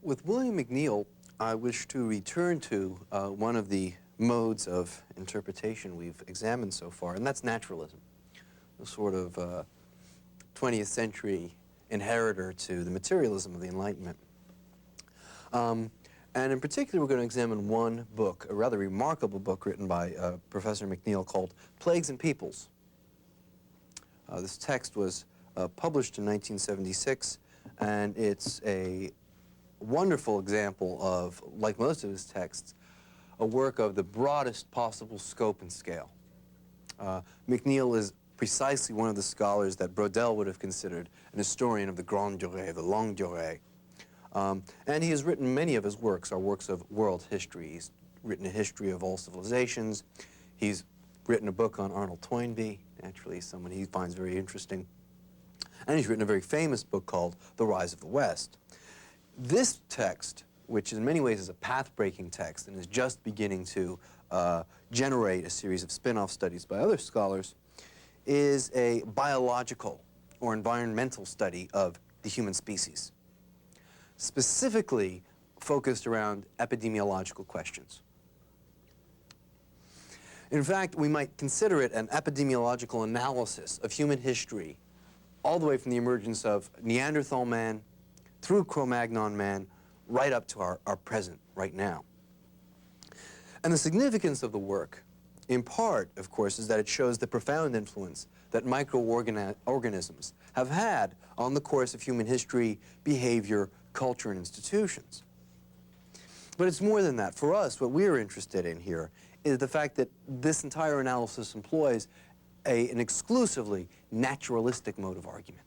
With William McNeill, I wish to return to one of the modes of interpretation we've examined so far, and that's naturalism, the sort of 20th century inheritor to the materialism of the Enlightenment. And in particular, we're going to examine one book, a rather remarkable book written by Professor McNeill called Plagues and Peoples. This text was published in 1976, and it's a wonderful example of, like most of his texts, a work of the broadest possible scope and scale. McNeill is precisely one of the scholars that Brodel would have considered an historian of the grande durée, the longue durée. And he has written many of his works, are works of world history. He's written a history of all civilizations. He's written a book on Arnold Toynbee, naturally someone he finds very interesting. And he's written a very famous book called The Rise of the West. This text, which in many ways is a path-breaking text and is just beginning to generate a series of spin-off studies by other scholars, is a biological or environmental study of the human species, specifically focused around epidemiological questions. In fact, we might consider it an epidemiological analysis of human history all the way from the emergence of Neanderthal man through Cro-Magnon man right up to our present right now. And the significance of the work, in part, of course, is that it shows the profound influence that microorganisms have had on the course of human history, behavior, culture, and institutions. But it's more than that. For us, what we're interested in here is the fact that this entire analysis employs an exclusively naturalistic mode of argument.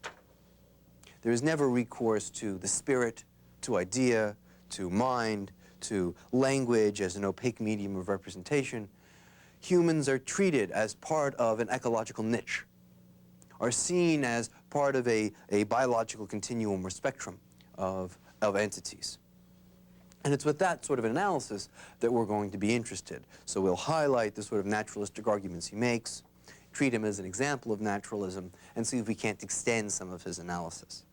There is never recourse to the spirit, to idea, to mind, to language as an opaque medium of representation. Humans are treated as part of an ecological niche, are seen as part of a biological continuum or spectrum of entities. And it's with that sort of analysis that we're going to be interested. So we'll highlight the sort of naturalistic arguments he makes, treat him as an example of naturalism, and see if we can't extend some of his analysis.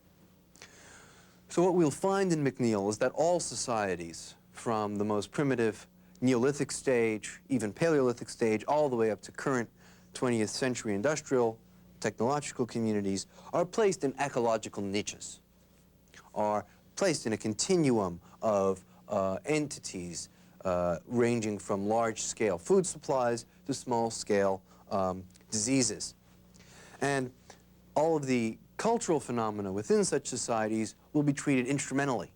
So what we'll find in McNeill is that all societies, from the most primitive Neolithic stage, even Paleolithic stage, all the way up to current 20th century industrial, technological communities, are placed in ecological niches, are placed in a continuum of entities ranging from large-scale food supplies to small-scale diseases. And all of the cultural phenomena within such societies will be treated instrumentally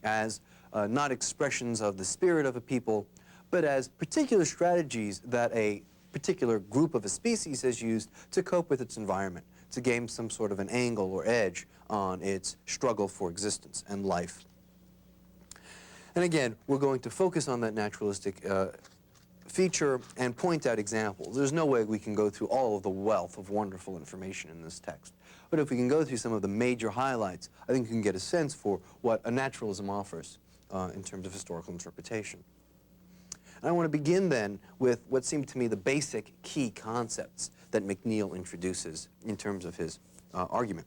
as not expressions of the spirit of a people, but as particular strategies that a particular group of a species has used to cope with its environment, to gain some sort of an angle or edge on its struggle for existence and life. And again, we're going to focus on that naturalistic feature and point out examples. There's no way we can go through all of the wealth of wonderful information in this text. But if we can go through some of the major highlights, I think you can get a sense for what a naturalism offers in terms of historical interpretation. And I want to begin then with what seem to me the basic key concepts that McNeill introduces in terms of his argument.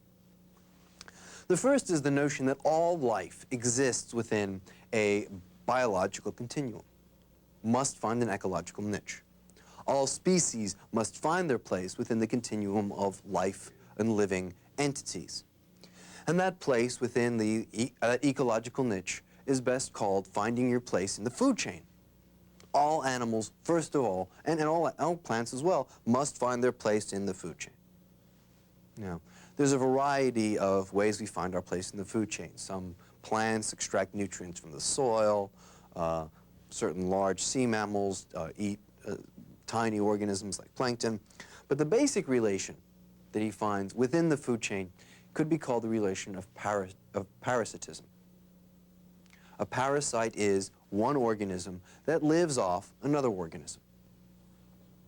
The first is the notion that all life exists within a biological continuum, must find an ecological niche. All species must find their place within the continuum of life and living entities. And that place within the ecological niche is best called finding your place in the food chain. All animals, first of all, and all plants as well, must find their place in the food chain. Now, there's a variety of ways we find our place in the food chain. Some plants extract nutrients from the soil. Certain large sea mammals eat tiny organisms like plankton. But the basic relation that he finds within the food chain could be called the relation of parasitism. A parasite is one organism that lives off another organism.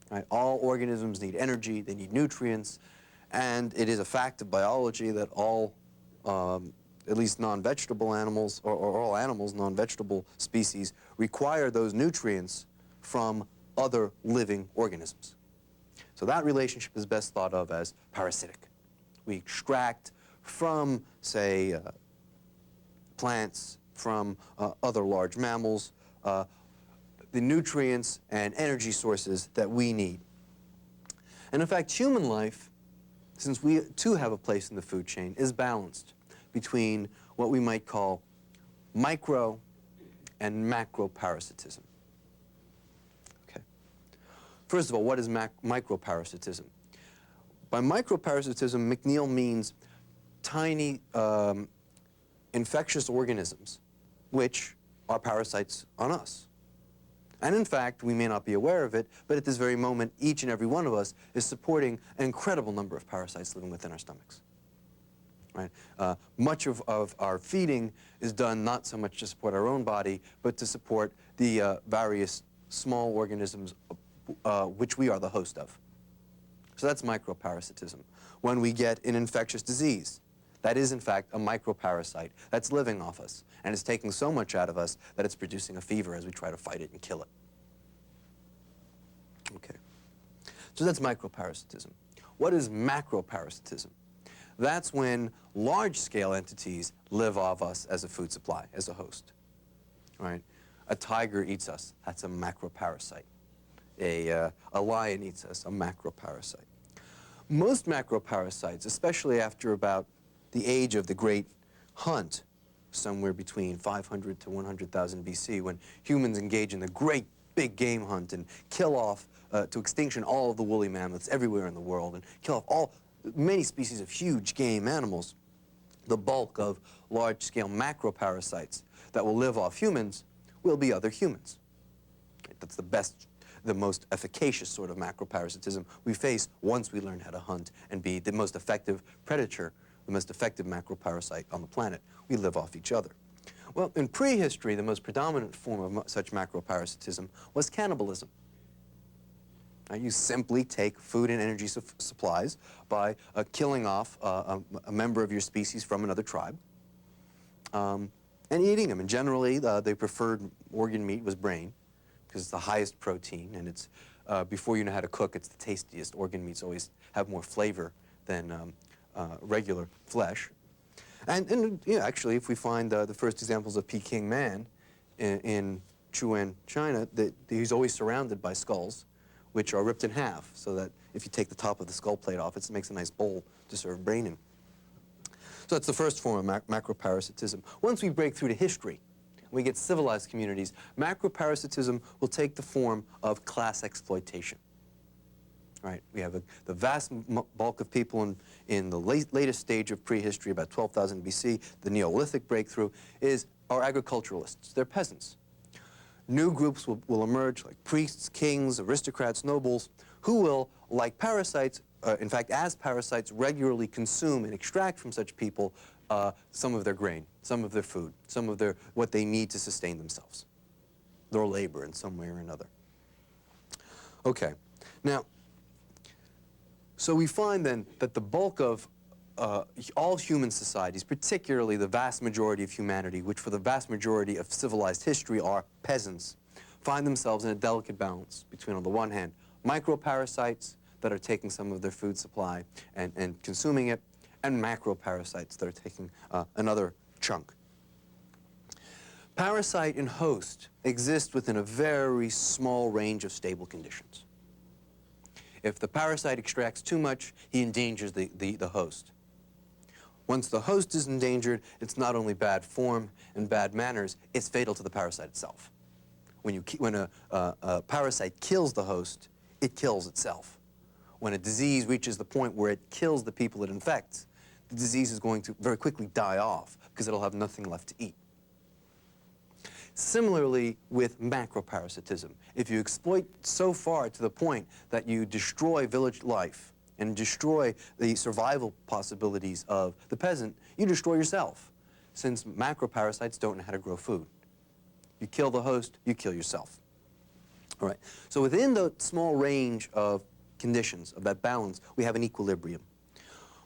Right? All organisms need energy, they need nutrients, and it is a fact of biology that all, at least non-vegetable animals, or all animals, non-vegetable species, require those nutrients from other living organisms. So that relationship is best thought of as parasitic. We extract from, say, plants from other large mammals, the nutrients and energy sources that we need. And in fact, human life, since we too have a place in the food chain, is balanced between what we might call micro and macroparasitism. Okay. First of all, what is microparasitism? By microparasitism, McNeill means tiny infectious organisms which are parasites on us. And in fact, we may not be aware of it, but at this very moment, each and every one of us is supporting an incredible number of parasites living within our stomachs. Right? Much of our feeding is done not so much to support our own body, but to support the various small organisms which we are the host of. So that's microparasitism. When we get an infectious disease, that is in fact a microparasite that's living off us, and it's taking so much out of us that it's producing a fever as we try to fight it and kill it. Okay. So that's microparasitism. What is macroparasitism? That's when large-scale entities live off us as a food supply, as a host. Right? A tiger eats us, that's a macroparasite. A lion eats us, a macroparasite. Most macroparasites, especially after about the age of the Great Hunt, somewhere between 500 to 100,000 BC, when humans engage in the great big game hunt and kill off to extinction all of the woolly mammoths everywhere in the world and kill off many species of huge game animals, the bulk of large-scale macroparasites that will live off humans will be other humans. That's the most efficacious sort of macroparasitism we face once we learn how to hunt and be the most effective predator, the most effective macroparasite on the planet. We live off each other. Well, in prehistory, the most predominant form of such macroparasitism was cannibalism. You simply take food and energy supplies by killing off a member of your species from another tribe and eating them. And generally, the preferred organ meat was brain, because it's the highest protein, and it's, before you know how to cook, it's the tastiest. Organ meats always have more flavor than regular flesh. And yeah, actually, if we find the first examples of Peking man in Chuan, China, he's always surrounded by skulls, which are ripped in half, so that if you take the top of the skull plate off, it makes a nice bowl to serve brain in. So that's the first form of macroparasitism. Once we break through to history, we get civilized communities, macroparasitism will take the form of class exploitation. Right? We have the vast bulk of people in the latest stage of prehistory, about 12,000 BC, the Neolithic breakthrough, are agriculturalists. They're peasants. New groups will emerge, like priests, kings, aristocrats, nobles, who will, like parasites, in fact, as parasites, regularly consume and extract from such people some of their grain, some of their food, some of what they need to sustain themselves, their labor in some way or another. Okay. Now, so we find then that the bulk of all human societies, particularly the vast majority of humanity, which for the vast majority of civilized history are peasants, find themselves in a delicate balance between, on the one hand, microparasites that are taking some of their food supply and consuming it, and macroparasites that are taking another chunk. Parasite and host exist within a very small range of stable conditions. If the parasite extracts too much, he endangers the host. Once the host is endangered, it's not only bad form and bad manners, it's fatal to the parasite itself. When a parasite kills the host, it kills itself. When a disease reaches the point where it kills the people it infects, the disease is going to very quickly die off because it'll have nothing left to eat. Similarly with macroparasitism, if you exploit so far to the point that you destroy village life and destroy the survival possibilities of the peasant, you destroy yourself, since macroparasites don't know how to grow food. You kill the host, you kill yourself. All right, so within the small range of conditions, of that balance, we have an equilibrium.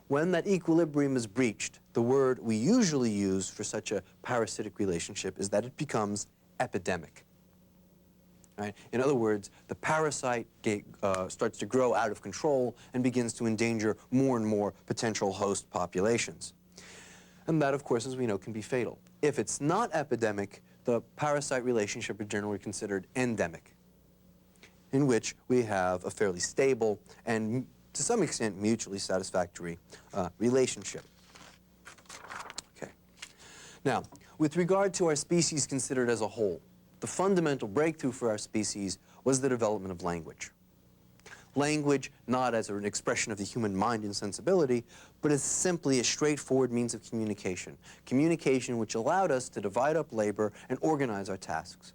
When that equilibrium is breached, the word we usually use for such a parasitic relationship is that it becomes epidemic. Right? In other words, the parasite starts to grow out of control and begins to endanger more and more potential host populations. And that, of course, as we know, can be fatal. If it's not epidemic, the parasite relationship is generally considered endemic, in which we have a fairly stable and, to some extent, mutually satisfactory relationship. Okay. Now, with regard to our species considered as a whole, the fundamental breakthrough for our species was the development of language. Language not as an expression of the human mind and sensibility, but as simply a straightforward means of communication. Communication which allowed us to divide up labor and organize our tasks.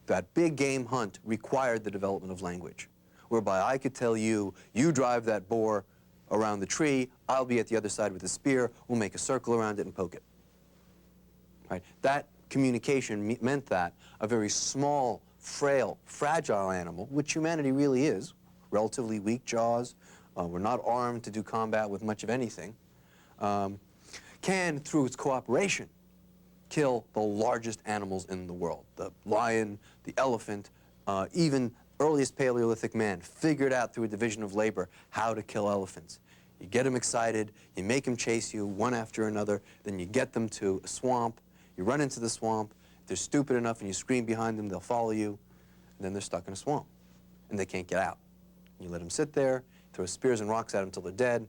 That big game hunt required the development of language, whereby I could tell you, you drive that boar around the tree, I'll be at the other side with a spear, we'll make a circle around it and poke it. Right? That communication meant that a very small, frail, fragile animal, which humanity really is, relatively weak jaws, we're not armed to do combat with much of anything, can, through its cooperation, kill the largest animals in the world. The lion, the elephant, even earliest Paleolithic man figured out through a division of labor how to kill elephants. You get them excited, you make them chase you one after another, then you get them to a swamp, you run into the swamp, if they're stupid enough and you scream behind them, they'll follow you, and then they're stuck in a swamp, and they can't get out. You let them sit there, throw spears and rocks at them until they're dead,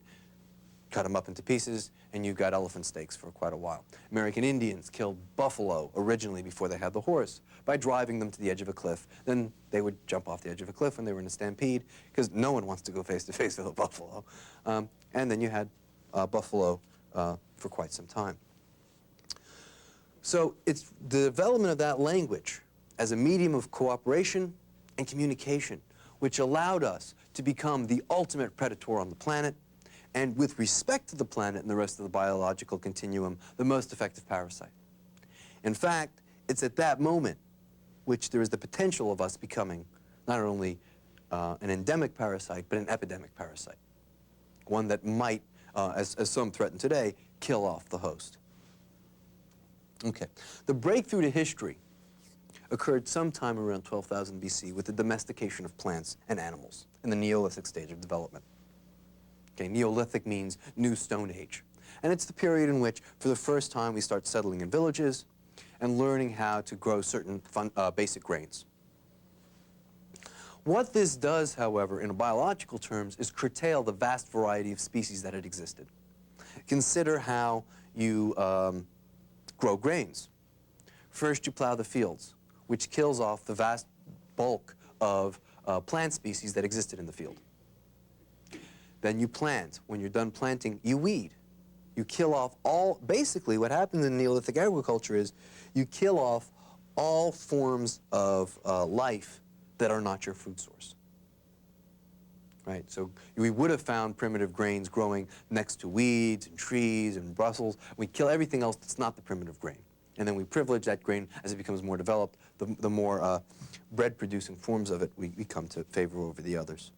cut them up into pieces, and you've got elephant steaks for quite a while. American Indians killed buffalo originally before they had the horse by driving them to the edge of a cliff. Then they would jump off the edge of a cliff when they were in a stampede, because no one wants to go face to face with a buffalo. And then you had buffalo for quite some time. So it's the development of that language as a medium of cooperation and communication which allowed us to become the ultimate predator on the planet, and with respect to the planet and the rest of the biological continuum, the most effective parasite. In fact, it's at that moment which there is the potential of us becoming not only an endemic parasite, but an epidemic parasite. One that might, as some threaten today, kill off the host. Okay. The breakthrough to history occurred sometime around 12,000 BC with the domestication of plants and animals in the Neolithic stage of development. Okay, Neolithic means New Stone Age. And it's the period in which, for the first time, we start settling in villages and learning how to grow certain basic grains. What this does, however, in biological terms, is curtail the vast variety of species that had existed. Consider how you grow grains. First, you plow the fields, which kills off the vast bulk of plant species that existed in the field. Then you plant. When you're done planting, you weed. You kill off all, basically what happens in Neolithic agriculture is you kill off all forms of life that are not your food source. Right? So we would have found primitive grains growing next to weeds and trees and Brussels. We kill everything else that's not the primitive grain. And then we privilege that grain as it becomes more developed. The more bread-producing forms of it we come to favor over the others.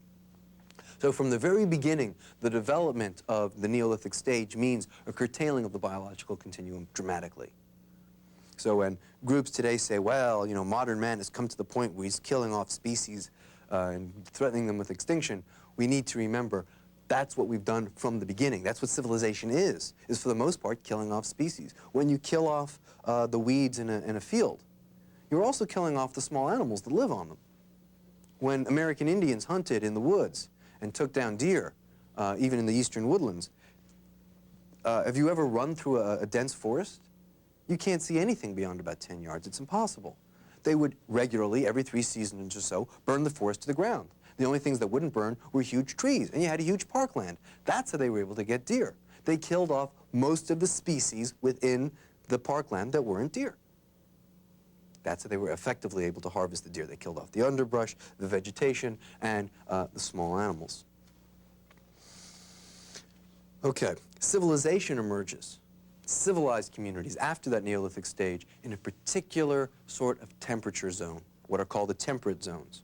So from the very beginning, the development of the Neolithic stage means a curtailing of the biological continuum dramatically. So when groups today say, well, you know, modern man has come to the point where he's killing off species and threatening them with extinction, we need to remember that's what we've done from the beginning. That's what civilization is for the most part killing off species. When you kill off the weeds in a field, you're also killing off the small animals that live on them. When American Indians hunted in the woods and took down deer, even in the eastern woodlands, have you ever run through a dense forest? You can't see anything beyond about 10 yards. It's impossible. They would regularly, every 3 seasons or so, burn the forest to the ground. The only things that wouldn't burn were huge trees, and you had a huge parkland. That's how they were able to get deer. They killed off most of the species within the parkland that weren't deer. That's how they were effectively able to harvest the deer. They killed off the underbrush, the vegetation, and the small animals. Okay, civilization emerges. Civilized communities after that Neolithic stage in a particular sort of temperature zone, what are called the temperate zones.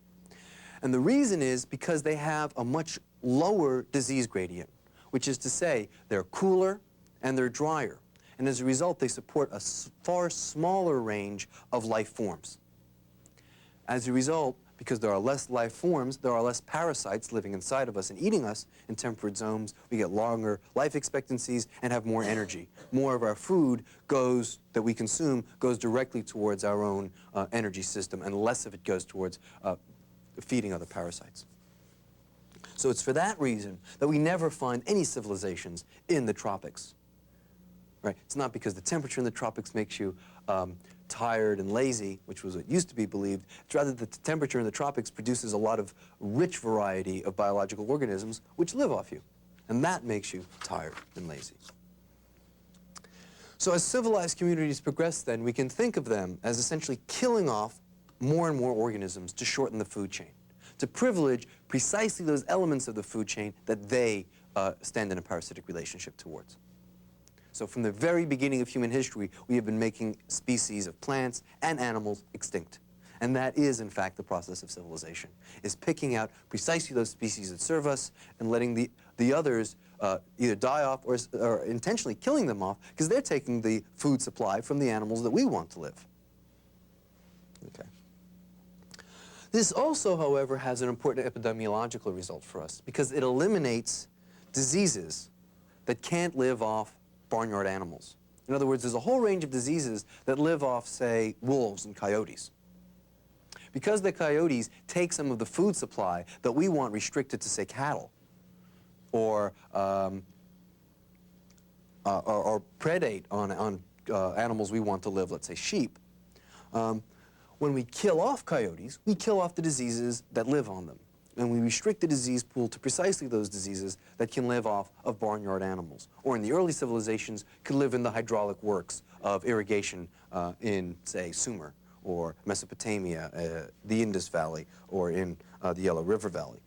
And the reason is because they have a much lower disease gradient, which is to say they're cooler and they're drier. And as a result, they support a far smaller range of life forms. As a result, Because there are less life forms, there are less parasites living inside of us and eating us in temperate zones. We get longer life expectancies and have more energy. More of our food that we consume goes directly towards our own energy system, and less of it goes towards feeding other parasites. So it's for that reason that we never find any civilizations in the tropics. Right? It's not because the temperature in the tropics makes you tired and lazy, which was what used to be believed. It's rather that the temperature in the tropics produces a lot of rich variety of biological organisms which live off you. And that makes you tired and lazy. So as civilized communities progress then, we can think of them as essentially killing off more and more organisms to shorten the food chain, to privilege precisely those elements of the food chain that they stand in a parasitic relationship towards. So from the very beginning of human history, we have been making species of plants and animals extinct. And that is, in fact, the process of civilization, is picking out precisely those species that serve us and letting the others either die off or intentionally killing them off because they're taking the food supply from the animals that we want to live. Okay. This also, however, has an important epidemiological result for us because it eliminates diseases that can't live off barnyard animals. In other words, there's a whole range of diseases that live off, say, wolves and coyotes. Because the coyotes take some of the food supply that we want restricted to, say, cattle, or predate on animals we want to live, let's say sheep. When we kill off coyotes, we kill off the diseases that live on them. And we restrict the disease pool to precisely those diseases that can live off of barnyard animals, or in the early civilizations, could live in the hydraulic works of irrigation in, say, Sumer, or Mesopotamia, the Indus Valley, or in the Yellow River Valley.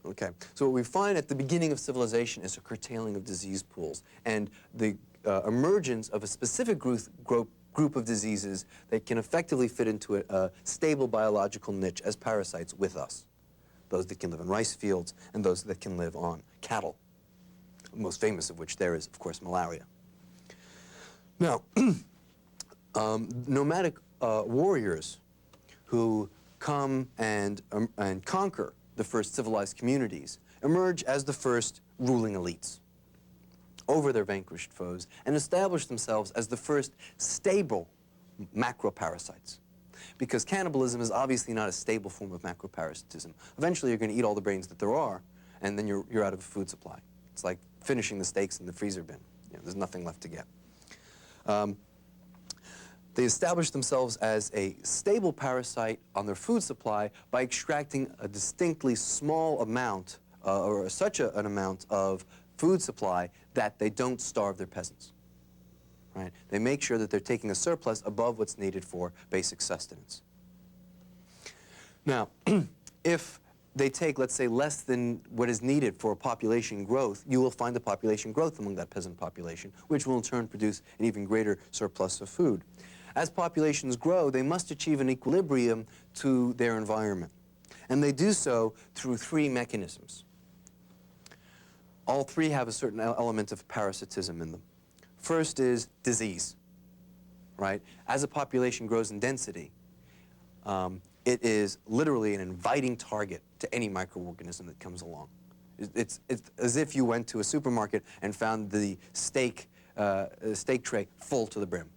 Okay, so what we find at the beginning of civilization is a curtailing of disease pools, and the emergence of a specific group of diseases that can effectively fit into a stable biological niche as parasites with us. Those that can live in rice fields and those that can live on cattle, the most famous of which there is, of course, malaria. Now, nomadic warriors who come and conquer the first civilized communities emerge as the first ruling elites over their vanquished foes and establish themselves as the first stable macroparasites. Because cannibalism is obviously not a stable form of macroparasitism. Eventually you're going to eat all the brains that there are, and then you're out of a food supply. It's like finishing the steaks in the freezer bin. You know, there's nothing left to get. They establish themselves as a stable parasite on their food supply by extracting a distinctly small amount, or such an amount of food supply that they don't starve their peasants. Right? They make sure that they're taking a surplus above what's needed for basic sustenance. Now, if they take, let's say, less than what is needed for population growth, you will find the population growth among that peasant population, which will in turn produce an even greater surplus of food. As populations grow, they must achieve an equilibrium to their environment. And they do so through three mechanisms. All three have a certain element of parasitism in them. First is disease, right? As a population grows in density, it is literally an inviting target to any microorganism that comes along. It's as if you went to a supermarket and found the steak tray full to the brim.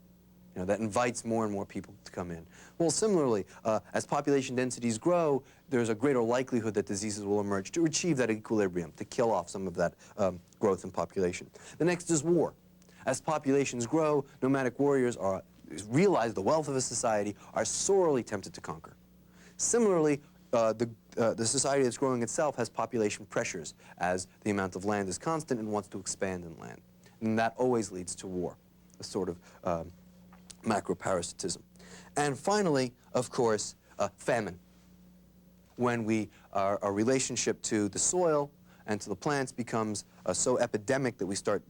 You know, that invites more and more people to come in. Well, similarly, as population densities grow, there's a greater likelihood that diseases will emerge to achieve that equilibrium, to kill off some of that growth in population. The next is war. As populations grow, nomadic warriors realize the wealth of a society, are sorely tempted to conquer. Similarly, the society that's growing itself has population pressures as the amount of land is constant and wants to expand in land. And that always leads to war, a sort of macroparasitism. And finally, of course, famine. When our relationship to the soil and to the plants becomes so epidemic that we start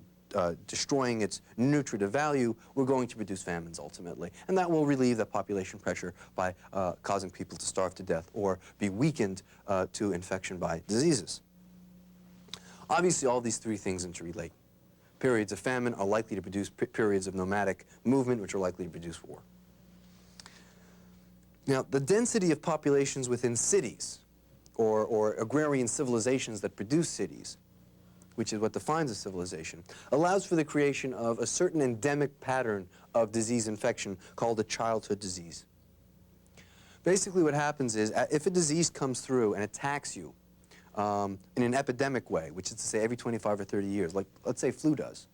destroying its nutritive value, we're going to produce famines ultimately. And that will relieve that population pressure by causing people to starve to death or be weakened to infection by diseases. Obviously, all these three things interrelate. Periods of famine are likely to produce periods of nomadic movement, which are likely to produce war. Now, the density of populations within cities, or agrarian civilizations that produce cities, which is what defines a civilization, allows for the creation of a certain endemic pattern of disease infection called a childhood disease. Basically what happens is, if a disease comes through and attacks you in an epidemic way, which is to say every 25 or 30 years, like let's say flu does,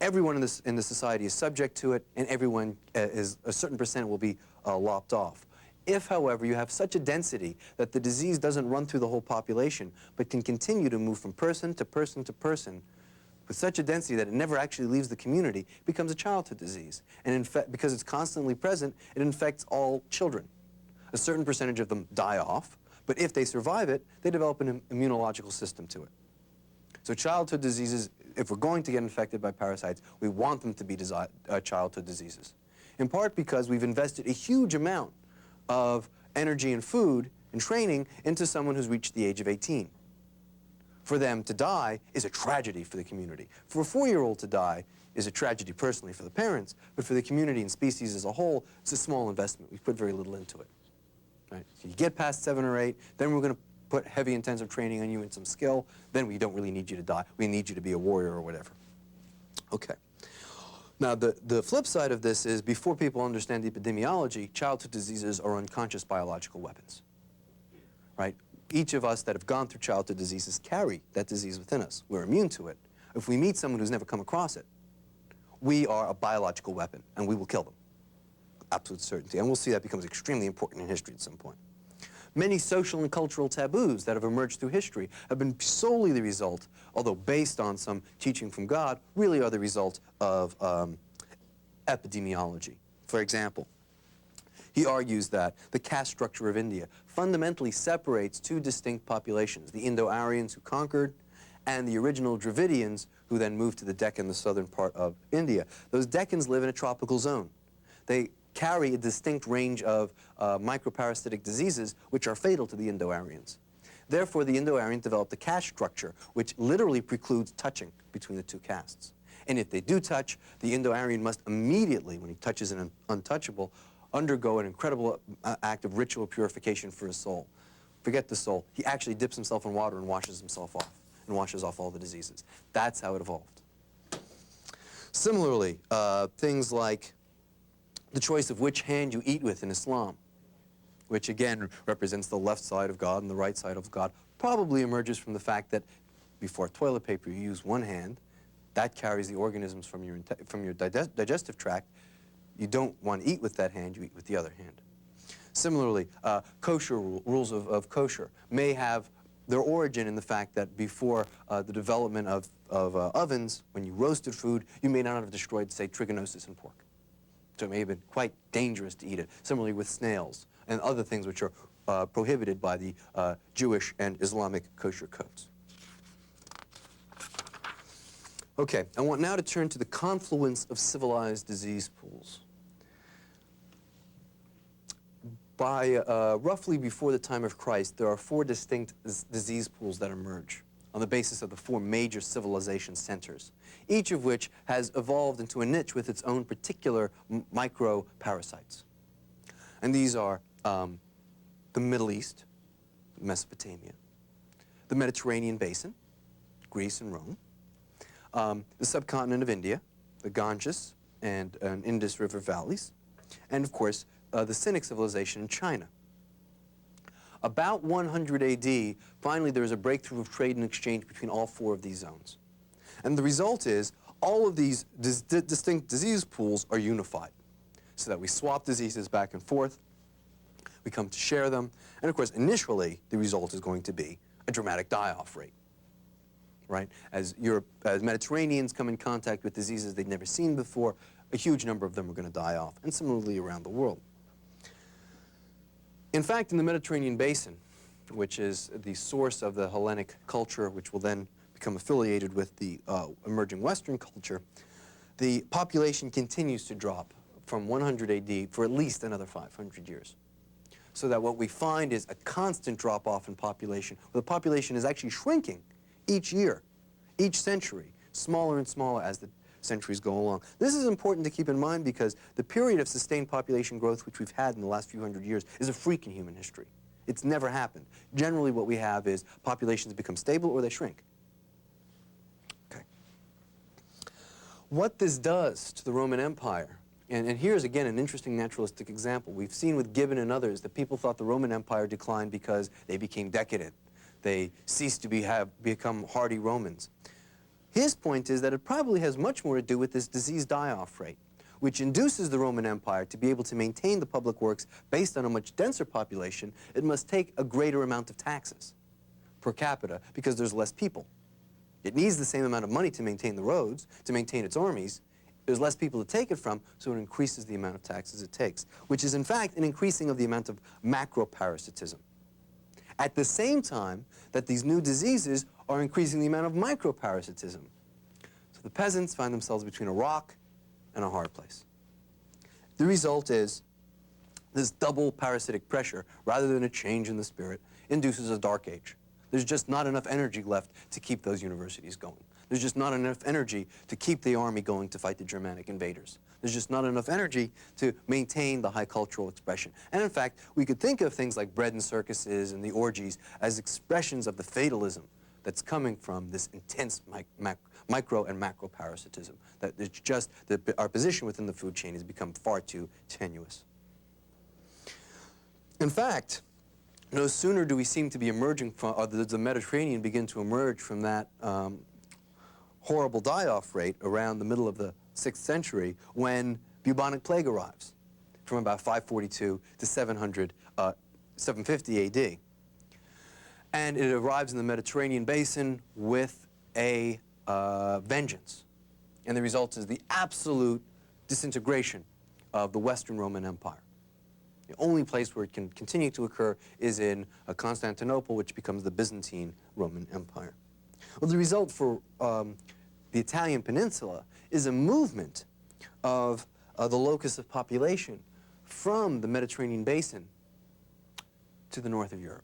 everyone in the society is subject to it, and everyone is, a certain percent will be lopped off. If, however, you have such a density that the disease doesn't run through the whole population, but can continue to move from person to person to person, with such a density that it never actually leaves the community, it becomes a childhood disease. And because it's constantly present, it infects all children. A certain percentage of them die off, but if they survive it, they develop an immunological system to it. So childhood diseases, if we're going to get infected by parasites, we want them to be childhood diseases. In part because we've invested a huge amount of energy and food and training into someone who's reached the age of 18. For them to die is a tragedy for the community. For a 4-year-old to die is a tragedy personally for the parents, but for the community and species as a whole, it's a small investment. We've put very little into it. Right? So you get past 7 or 8, then we're going to put heavy intensive training on you and some skill, then we don't really need you to die. We need you to be a warrior or whatever. Okay. Now, the flip side of this is, before people understand epidemiology, childhood diseases are unconscious biological weapons, right? Each of us that have gone through childhood diseases carry that disease within us. We're immune to it. If we meet someone who's never come across it, we are a biological weapon, and we will kill them. Absolute certainty. And we'll see that becomes extremely important in history at some point. Many social and cultural taboos that have emerged through history have been solely the result, although based on some teaching from God, really are the result of epidemiology. For example, he argues that the caste structure of India fundamentally separates 2 distinct populations, the Indo-Aryans who conquered and the original Dravidians who then moved to the Deccan, the southern part of India. Those Deccans live in a tropical zone. They carry a distinct range of microparasitic diseases which are fatal to the Indo-Aryans. Therefore, the Indo-Aryans developed a caste structure which literally precludes touching between the 2 castes. And if they do touch, the Indo-Aryan must immediately, when he touches an untouchable, undergo an incredible act of ritual purification for his soul. Forget the soul. He actually dips himself in water and washes himself off, and washes off all the diseases. That's how it evolved. Similarly, things like the choice of which hand you eat with in Islam, which again represents the left side of God and the right side of God, probably emerges from the fact that before toilet paper you use one hand. That carries the organisms from your digestive tract. You don't want to eat with that hand, you eat with the other hand. Similarly, kosher rules of kosher may have their origin in the fact that before the development of ovens, when you roasted food, you may not have destroyed, say, trichinosis in pork. So it may have been quite dangerous to eat it. Similarly with snails and other things which are prohibited by the Jewish and Islamic kosher codes. Okay, I want now to turn to the confluence of civilized disease pools. By roughly before the time of Christ, there are 4 distinct disease pools that emerge on the basis of the 4 major civilization centers, each of which has evolved into a niche with its own particular microparasites. And these are the Middle East, Mesopotamia, the Mediterranean basin, Greece and Rome, the subcontinent of India, the Ganges and Indus River valleys, and of course the Cynic civilization in China. About 100 AD, finally there is a breakthrough of trade and exchange between all 4 of these zones. And the result is all of these distinct disease pools are unified, so that we swap diseases back and forth, we come to share them, and of course initially the result is going to be a dramatic die-off rate. Right? As Mediterraneans come in contact with diseases they'd never seen before, a huge number of them are going to die off, and similarly around the world. In fact, in the Mediterranean basin, which is the source of the Hellenic culture, which will then become affiliated with the emerging Western culture, the population continues to drop from 100 AD for at least another 500 years. So that what we find is a constant drop-off in population, where the population is actually shrinking each year, each century, smaller and smaller as the centuries go along. This is important to keep in mind because the period of sustained population growth which we've had in the last few hundred years is a freak in human history. It's never happened. Generally what we have is populations become stable or they shrink. Okay. What this does to the Roman Empire, and here's again an interesting naturalistic example. We've seen with Gibbon and others that people thought the Roman Empire declined because they became decadent. They ceased to become hardy Romans. His point is that it probably has much more to do with this disease die-off rate, which induces the Roman Empire to be able to maintain the public works based on a much denser population. It must take a greater amount of taxes per capita because there's less people. It needs the same amount of money to maintain the roads, to maintain its armies. There's less people to take it from, so it increases the amount of taxes it takes, which is in fact an increasing of the amount of macroparasitism. At the same time that these new diseases are increasing the amount of microparasitism. So the peasants find themselves between a rock and a hard place. The result is this double parasitic pressure, rather than a change in the spirit, induces a dark age. There's just not enough energy left to keep those universities going. There's just not enough energy to keep the army going to fight the Germanic invaders. There's just not enough energy to maintain the high cultural expression. And in fact, we could think of things like bread and circuses and the orgies as expressions of the fatalism that's coming from this intense micro and macro parasitism. That it's just that our position within the food chain has become far too tenuous. In fact, no sooner do we seem to be emerging from, or the Mediterranean begin to emerge from that horrible die-off rate around the middle of the 6th century when Bubonic Plague arrives from about 542 to 750 AD. And it arrives in the Mediterranean basin with a vengeance. And the result is the absolute disintegration of the Western Roman Empire. The only place where it can continue to occur is in Constantinople, which becomes the Byzantine Roman Empire. Well, the result for the Italian peninsula is a movement of the locus of population from the Mediterranean basin to the north of Europe.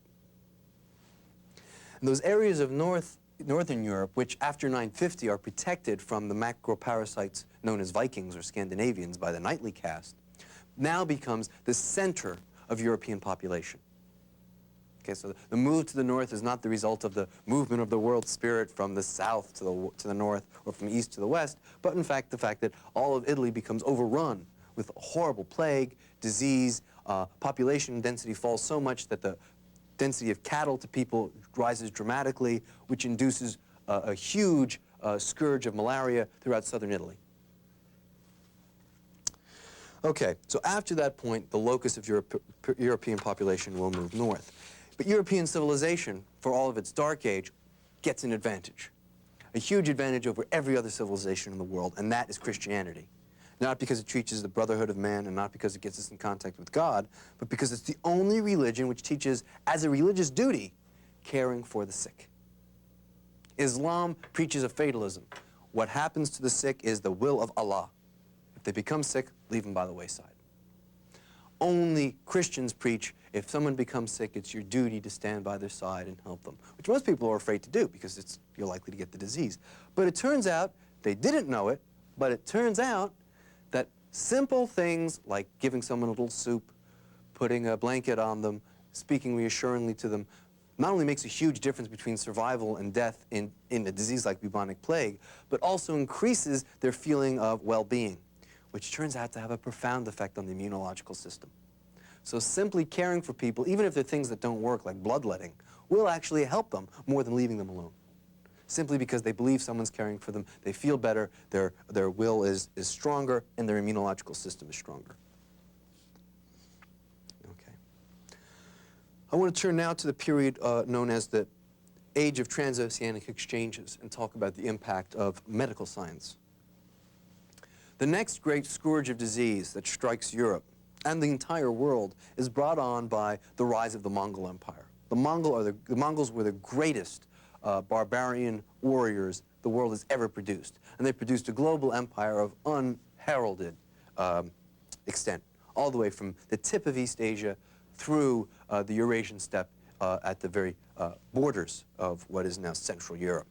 And those areas of northern Europe, which after 950 are protected from the macroparasites known as Vikings or Scandinavians by the knightly caste, now becomes the center of European population. Okay, so the move to the north is not the result of the movement of the world spirit from the south to the north or from the east to the west, but in fact the fact that all of Italy becomes overrun with a horrible plague, disease, population density falls so much that the density of cattle to people rises dramatically, which induces a huge scourge of malaria throughout southern Italy. Okay, so after that point, the locus of European population will move north. But European civilization, for all of its dark age, gets an advantage. A huge advantage over every other civilization in the world, and that is Christianity. Not because it teaches the brotherhood of man and not because it gets us in contact with God, but because it's the only religion which teaches, as a religious duty, caring for the sick. Islam preaches a fatalism. What happens to the sick is the will of Allah. If they become sick, leave them by the wayside. Only Christians preach, if someone becomes sick, it's your duty to stand by their side and help them, which most people are afraid to do because you're likely to get the disease. But it turns out, they didn't know it, but it turns out that simple things like giving someone a little soup, putting a blanket on them, speaking reassuringly to them, not only makes a huge difference between survival and death in a disease like bubonic plague, but also increases their feeling of well-being, which turns out to have a profound effect on the immunological system. So simply caring for people, even if they're things that don't work, like bloodletting, will actually help them more than leaving them alone. Simply because they believe someone's caring for them, they feel better, their will is stronger, and their immunological system is stronger. Okay. I want to turn now to the period known as the Age of Transoceanic Exchanges and talk about the impact of medical science. The next great scourge of disease that strikes Europe and the entire world is brought on by the rise of the Mongol Empire. The Mongols were the greatest barbarian warriors the world has ever produced. And they produced a global empire of unheralded extent, all the way from the tip of East Asia through the Eurasian steppe at the very borders of what is now Central Europe.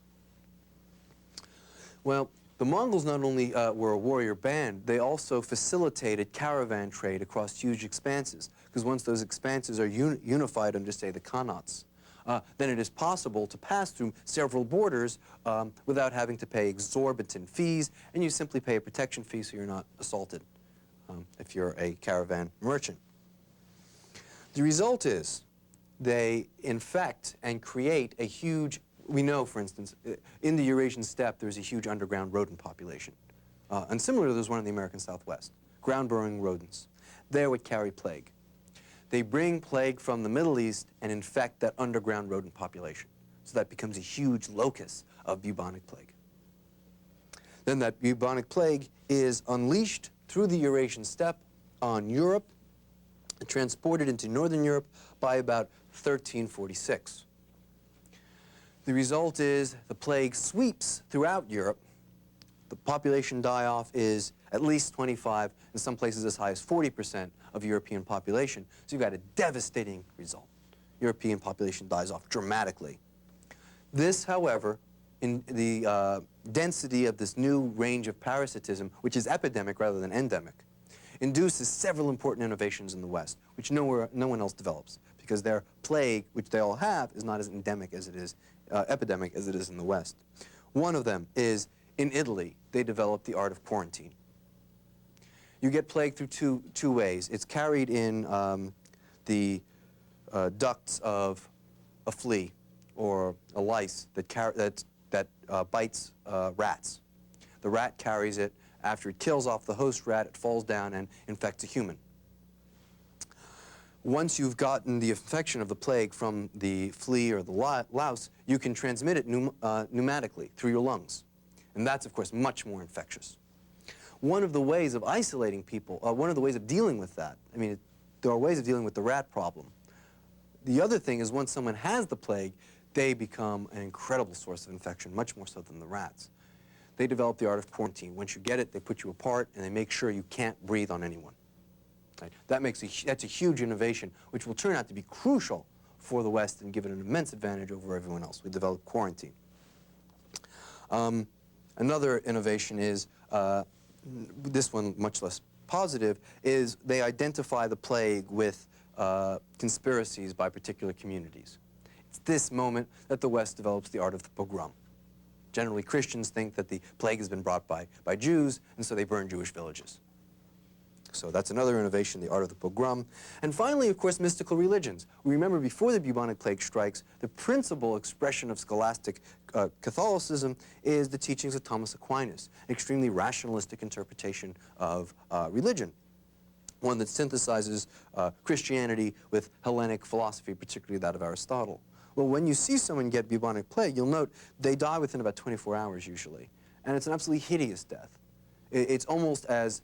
Well, The Mongols not only were a warrior band, they also facilitated caravan trade across huge expanses, because once those expanses are unified under, say, the Khanates, then it is possible to pass through several borders without having to pay exorbitant fees, and you simply pay a protection fee so you're not assaulted if you're a caravan merchant. The result is they infect and create a huge, we know, for instance, in the Eurasian steppe there's a huge underground rodent population. And similarly, there's one in the American Southwest, ground-burrowing rodents. They would carry plague. They bring plague from the Middle East and infect that underground rodent population. So that becomes a huge locus of bubonic plague. Then that bubonic plague is unleashed through the Eurasian steppe on Europe and transported into Northern Europe by about 1346. The result is the plague sweeps throughout Europe. The population die-off is at least 25, in some places as high as 40% of European population. So you've got a devastating result. European population dies off dramatically. This, however, in the density of this new range of parasitism, which is epidemic rather than endemic, induces several important innovations in the West, which no one else develops, because their plague, which they all have, is not as endemic as it is, epidemic as it is in the West. One of them is, in Italy, they developed the art of quarantine. You get plague through two ways. It's carried in the ducts of a flea or a lice that bites rats. The rat carries it. After it kills off the host rat, it falls down and infects a human. Once you've gotten the infection of the plague from the flea or the louse, you can transmit it pneumatically through your lungs. And that's, of course, much more infectious. One of the ways of isolating people, one of the ways of dealing with that, I mean, there are ways of dealing with the rat problem. The other thing is once someone has the plague, they become an incredible source of infection, much more so than the rats. They develop the art of quarantine. Once you get it, they put you apart, and they make sure you can't breathe on anyone. Right? That's a huge innovation, which will turn out to be crucial for the West and give it an immense advantage over everyone else. We developed quarantine. Another innovation is, this one much less positive, is they identify the plague with conspiracies by particular communities. It's this moment that the West develops the art of the pogrom. Generally, Christians think that the plague has been brought by Jews, and so they burn Jewish villages. So that's another innovation, the art of the pogrom. And finally, of course, mystical religions. We remember before the bubonic plague strikes, the principal expression of scholastic Catholicism is the teachings of Thomas Aquinas, an extremely rationalistic interpretation of religion, one that synthesizes Christianity with Hellenic philosophy, particularly that of Aristotle. Well, when you see someone get bubonic plague, you'll note they die within about 24 hours usually, and it's an absolutely hideous death. It's almost as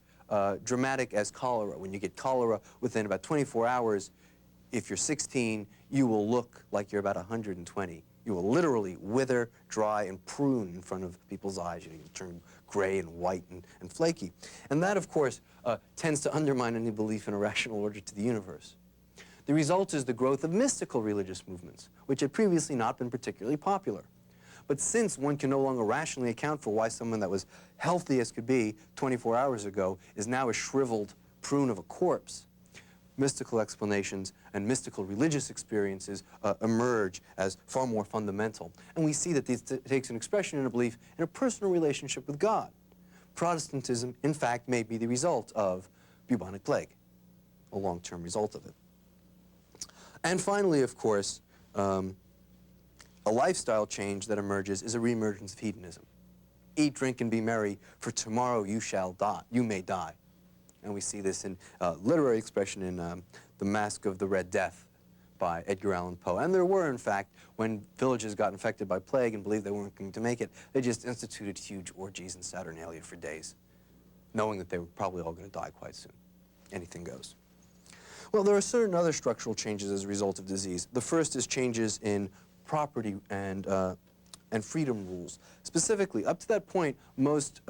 dramatic as cholera. When you get cholera within about 24 hours, if you're 16, you will look like you're about 120. You will literally wither, dry, and prune in front of people's eyes. You'll turn gray and white and flaky. And that, of course, tends to undermine any belief in a rational order to the universe. The result is the growth of mystical religious movements, which had previously not been particularly popular. But since one can no longer rationally account for why someone that was healthy as could be 24 hours ago is now a shriveled prune of a corpse, mystical explanations and mystical religious experiences emerge as far more fundamental. And we see that this takes an expression in a belief in a personal relationship with God. Protestantism, in fact, may be the result of bubonic plague, a long-term result of it. And finally, of course, a lifestyle change that emerges is a reemergence of hedonism. Eat, drink, and be merry, for tomorrow you shall die. You may die. And we see this in literary expression in The Masque of the Red Death by Edgar Allan Poe. And there were, in fact, when villages got infected by plague and believed they weren't going to make it, they just instituted huge orgies in Saturnalia for days, knowing that they were probably all going to die quite soon. Anything goes. Well, there are certain other structural changes as a result of disease. The first is changes in property and freedom rules. Specifically, up to that point, most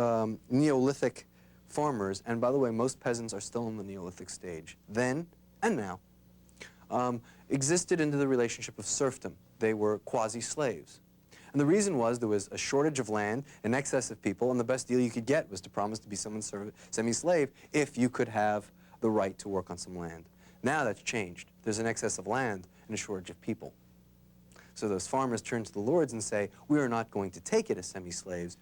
Neolithic farmers, and by the way, most peasants are still in the Neolithic stage, then and now, existed into the relationship of serfdom. They were quasi-slaves. And the reason was there was a shortage of land, an excess of people, and the best deal you could get was to promise to be someone's semi-slave if you could have the right to work on some land. Now that's changed. There's an excess of land and a shortage of people. So those farmers turn to the lords and say, we are not going to take it as semi-slaves.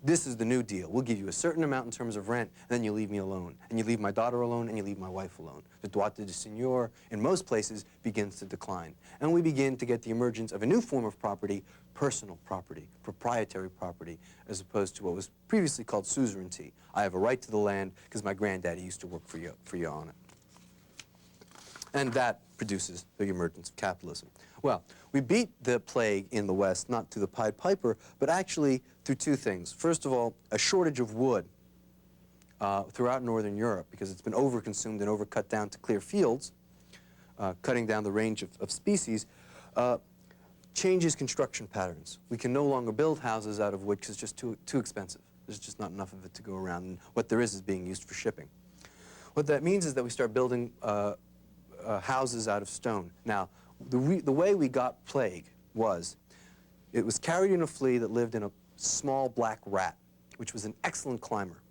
This is the new deal. We'll give you a certain amount in terms of rent, and then you leave me alone. And you leave my daughter alone, and you leave my wife alone. The droit de seigneur, in most places, begins to decline. And we begin to get the emergence of a new form of property, personal property, proprietary property, as opposed to what was previously called suzerainty. I have a right to the land because my granddaddy used to work for you on it. And that produces the emergence of capitalism. Well, we beat the plague in the West, not through the Pied Piper, but actually through two things. First of all, a shortage of wood throughout Northern Europe, because it's been overconsumed and overcut down to clear fields, cutting down the range of species, changes construction patterns. We can no longer build houses out of wood because it's just too expensive. There's just not enough of it to go around, and what there is being used for shipping. What that means is that we start building houses out of stone. Now, the way we got plague was, it was carried in a flea that lived in a small black rat, which was an excellent climber.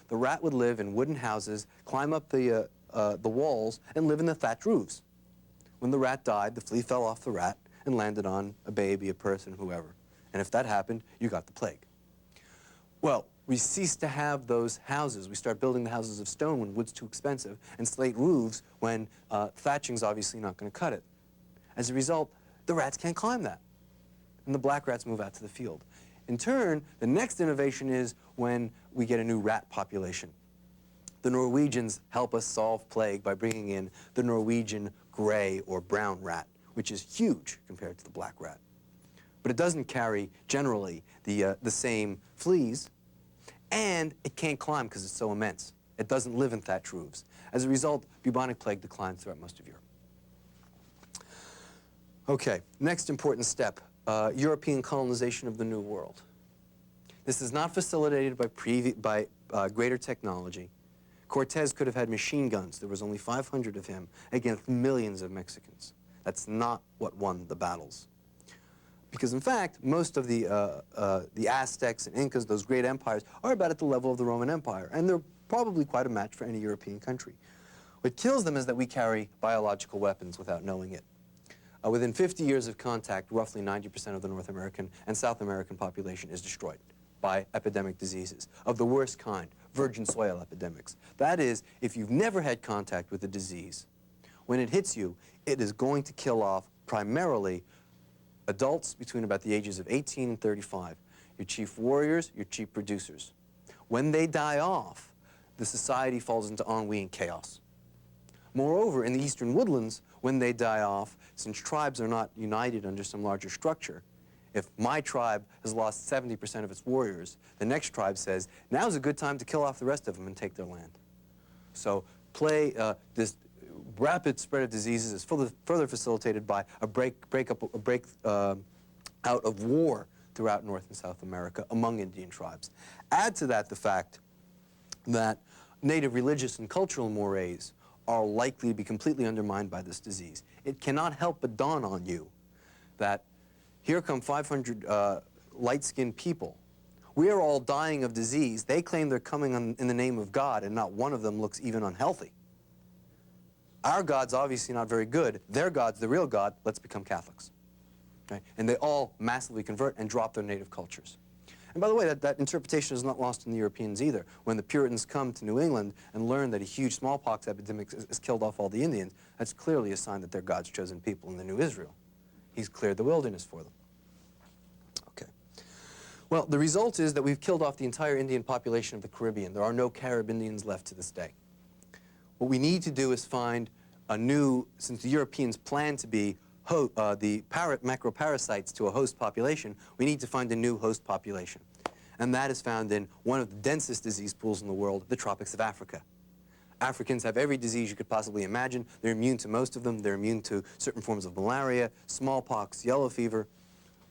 The rat would live in wooden houses, climb up the walls, and live in the thatched roofs. When the rat died, the flea fell off the rat and landed on a baby, a person, whoever. And if that happened, you got the plague. Well, we ceased to have those houses. We start building the houses of stone when wood's too expensive, and slate roofs when thatching's obviously not going to cut it. As a result, the rats can't climb that, and the black rats move out to the field. In turn, the next innovation is when we get a new rat population. The Norwegians help us solve plague by bringing in the Norwegian gray or brown rat, which is huge compared to the black rat. But it doesn't carry, generally, the same fleas, and it can't climb because it's so immense. It doesn't live in thatched roofs. As a result, bubonic plague declines throughout most of Europe. Okay, next important step, European colonization of the New World. This is not facilitated by greater technology. Cortez could have had machine guns. There was only 500 of him against millions of Mexicans. That's not what won the battles. Because in fact, most of the Aztecs and Incas, those great empires, are about at the level of the Roman Empire, and they're probably quite a match for any European country. What kills them is that we carry biological weapons without knowing it. Within 50 years of contact, roughly 90% of the North American and South American population is destroyed by epidemic diseases of the worst kind, virgin soil epidemics. That is, if you've never had contact with the disease, when it hits you, it is going to kill off primarily adults between about the ages of 18 and 35, your chief warriors, your chief producers. When they die off, the society falls into ennui and chaos. Moreover, in the eastern woodlands, when they die off, since tribes are not united under some larger structure, if my tribe has lost 70% of its warriors, the next tribe says, now's a good time to kill off the rest of them and take their land. So this rapid spread of diseases is further facilitated by a break out of war throughout North and South America among Indian tribes. Add to that the fact that native religious and cultural mores are likely to be completely undermined by this disease. It cannot help but dawn on you that here come 500 light-skinned people. We are all dying of disease. They claim they're coming in the name of God, and not one of them looks even unhealthy. Our God's obviously not very good. Their God's the real God. Let's become Catholics. Okay? And they all massively convert and drop their native cultures. And by the way, that interpretation is not lost on the Europeans either. When the Puritans come to New England and learn that a huge smallpox epidemic has killed off all the Indians, that's clearly a sign that they're God's chosen people in the new Israel. He's cleared the wilderness for them. Okay. Well, the result is that we've killed off the entire Indian population of the Caribbean. There are no Carib Indians left to this day. What we need to do is find a new, since the Europeans plan to be the macroparasites to a host population, we need to find a new host population. And that is found in one of the densest disease pools in the world, the tropics of Africa. Africans have every disease you could possibly imagine. They're immune to most of them. They're immune to certain forms of malaria, smallpox, yellow fever.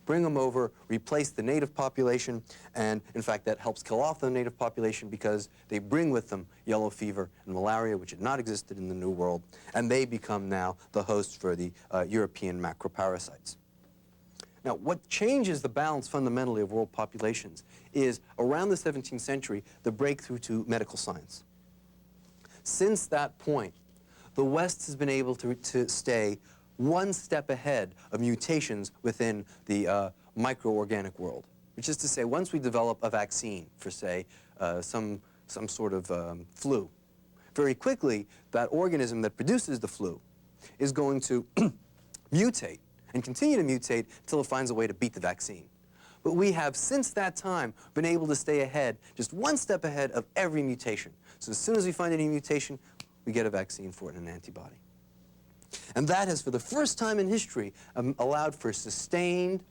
Bring them over, replace the native population, and in fact that helps kill off the native population because they bring with them yellow fever and malaria, which had not existed in the New World, and they become now the hosts for the European macroparasites. Now, what changes the balance fundamentally of world populations is, around the 17th century, the breakthrough to medical science. Since that point, the West has been able to stay one step ahead of mutations within the microorganic world. Which is to say, once we develop a vaccine for, say, some sort of flu, very quickly, that organism that produces the flu is going to mutate and continue to mutate until it finds a way to beat the vaccine. But we have, since that time, been able to stay ahead, just one step ahead of every mutation. So as soon as we find any mutation, we get a vaccine for it and an antibody. And that has, for the first time in history, allowed for sustained,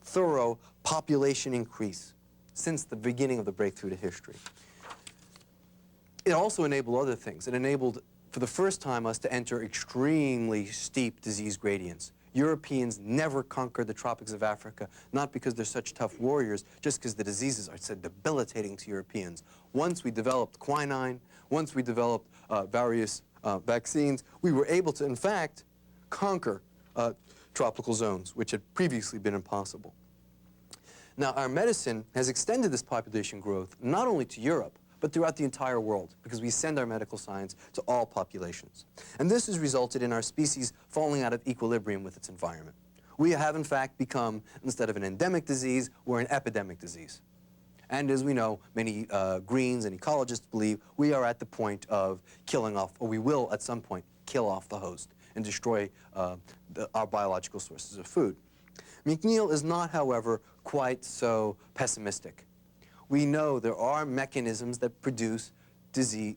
thorough population increase since the beginning of the breakthrough to history. It also enabled other things. It enabled, for the first time, us to enter extremely steep disease gradients. Europeans never conquered the tropics of Africa, not because they're such tough warriors, just because the diseases are so debilitating to Europeans. Once we developed quinine, once we developed various vaccines, we were able to, in fact, conquer tropical zones, which had previously been impossible. Now, our medicine has extended this population growth not only to Europe, but throughout the entire world, because we send our medical science to all populations. And this has resulted in our species falling out of equilibrium with its environment. We have, in fact, become, instead of an endemic disease, we're an epidemic disease. And as we know, many Greens and ecologists believe we are at the point of killing off, or we will at some point kill off the host and destroy our biological sources of food. McNeill is not, however, quite so pessimistic. We know there are mechanisms that produce disease,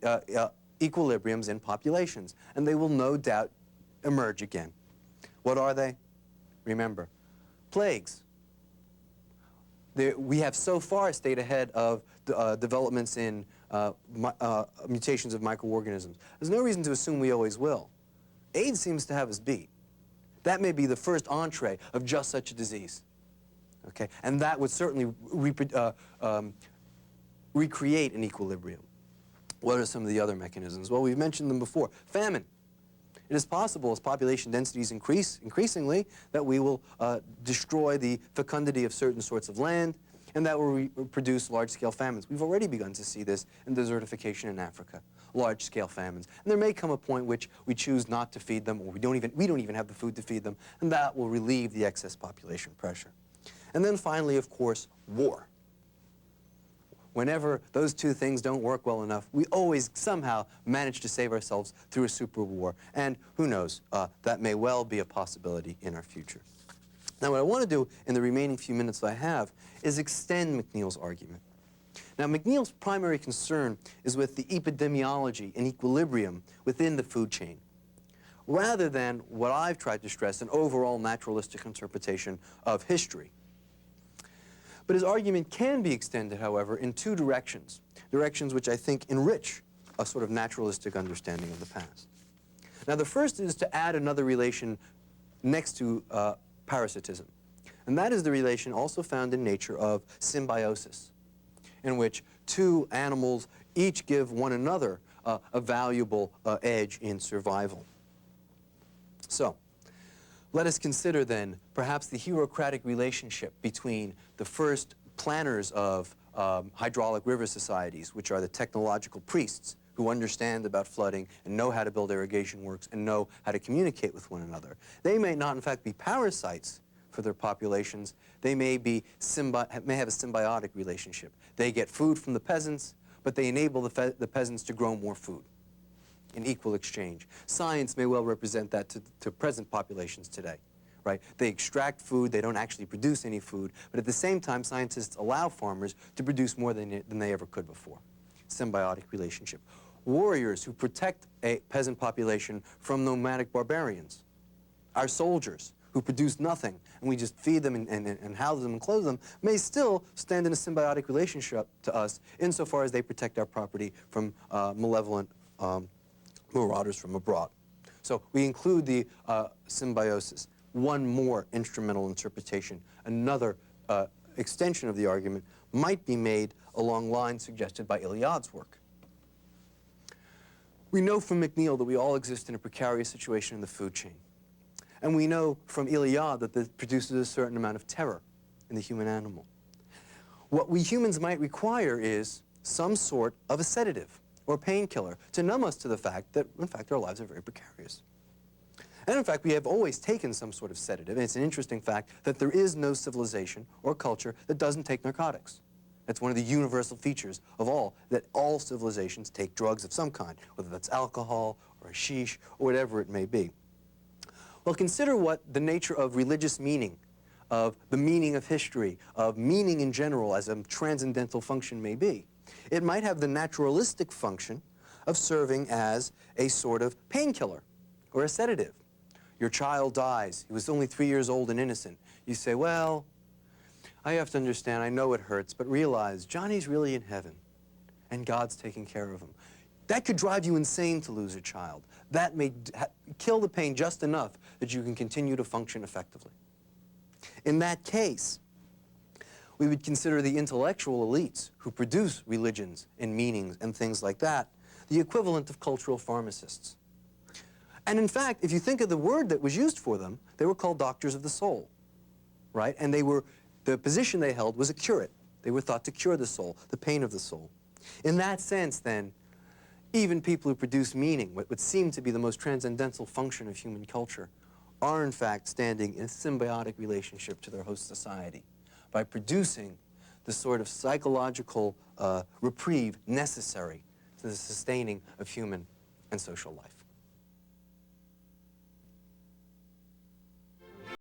equilibriums in populations, and they will no doubt emerge again. What are they? Remember, plagues. We have so far stayed ahead of developments in mutations of microorganisms. There's no reason to assume we always will. AIDS seems to have us beat. That may be the first entree of just such a disease. Okay? And that would certainly recreate an equilibrium. What are some of the other mechanisms? Well, we've mentioned them before. Famine. It is possible, as population densities increase increasingly, that we will destroy the fecundity of certain sorts of land, and that will produce large-scale famines. We've already begun to see this in desertification in Africa, large-scale famines. And there may come a point which we choose not to feed them, or we don't even have the food to feed them, and that will relieve the excess population pressure. And then finally, of course, war. Whenever those two things don't work well enough, we always somehow manage to save ourselves through a super war. And who knows, that may well be a possibility in our future. Now, what I want to do in the remaining few minutes I have is extend McNeill's argument. Now, McNeill's primary concern is with the epidemiology and equilibrium within the food chain, rather than what I've tried to stress, an overall naturalistic interpretation of history. But his argument can be extended, however, in two directions, directions which I think enrich a sort of naturalistic understanding of the past. Now, the first is to add another relation next to parasitism, and that is the relation also found in nature of symbiosis, in which two animals each give one another a valuable edge in survival. So, let us consider then perhaps the hierocratic relationship between the first planners of hydraulic river societies, which are the technological priests who understand about flooding and know how to build irrigation works and know how to communicate with one another. They may not, in fact, be parasites for their populations. They may have a symbiotic relationship. They get food from the peasants, but they enable the peasants to grow more food in equal exchange. Science may well represent that to present populations today, right? They extract food, they don't actually produce any food, but at the same time, scientists allow farmers to produce more than they ever could before. Symbiotic relationship. Warriors who protect a peasant population from nomadic barbarians. Our soldiers who produce nothing, and we just feed them and house them and clothe them, may still stand in a symbiotic relationship to us insofar as they protect our property from malevolent marauders from abroad. So we include the symbiosis. One more instrumental interpretation, another extension of the argument, might be made along lines suggested by Iliad's work. We know from McNeill that we all exist in a precarious situation in the food chain. And we know from Iliad that this produces a certain amount of terror in the human animal. What we humans might require is some sort of a sedative or painkiller to numb us to the fact that, in fact, our lives are very precarious. And in fact, we have always taken some sort of sedative. And it's an interesting fact that there is no civilization or culture that doesn't take narcotics. That's one of the universal features of all, that all civilizations take drugs of some kind, whether that's alcohol or hashish or whatever it may be. Well, consider what the nature of religious meaning, of the meaning of history, of meaning in general as a transcendental function may be. It might have the naturalistic function of serving as a sort of painkiller or a sedative. Your child dies. He was only 3 years old and innocent. You say, well, I have to understand, I know it hurts, but realize Johnny's really in heaven and God's taking care of him. That could drive you insane to lose a child. That may kill the pain just enough that you can continue to function effectively. In that case, we would consider the intellectual elites who produce religions and meanings and things like that the equivalent of cultural pharmacists. And in fact, if you think of the word that was used for them, they were called doctors of the soul, right? And the position they held was a curate. They were thought to cure the soul, the pain of the soul. In that sense, then, even people who produce meaning, what would seem to be the most transcendental function of human culture, are in fact standing in a symbiotic relationship to their host society by producing the sort of psychological reprieve necessary to the sustaining of human and social life.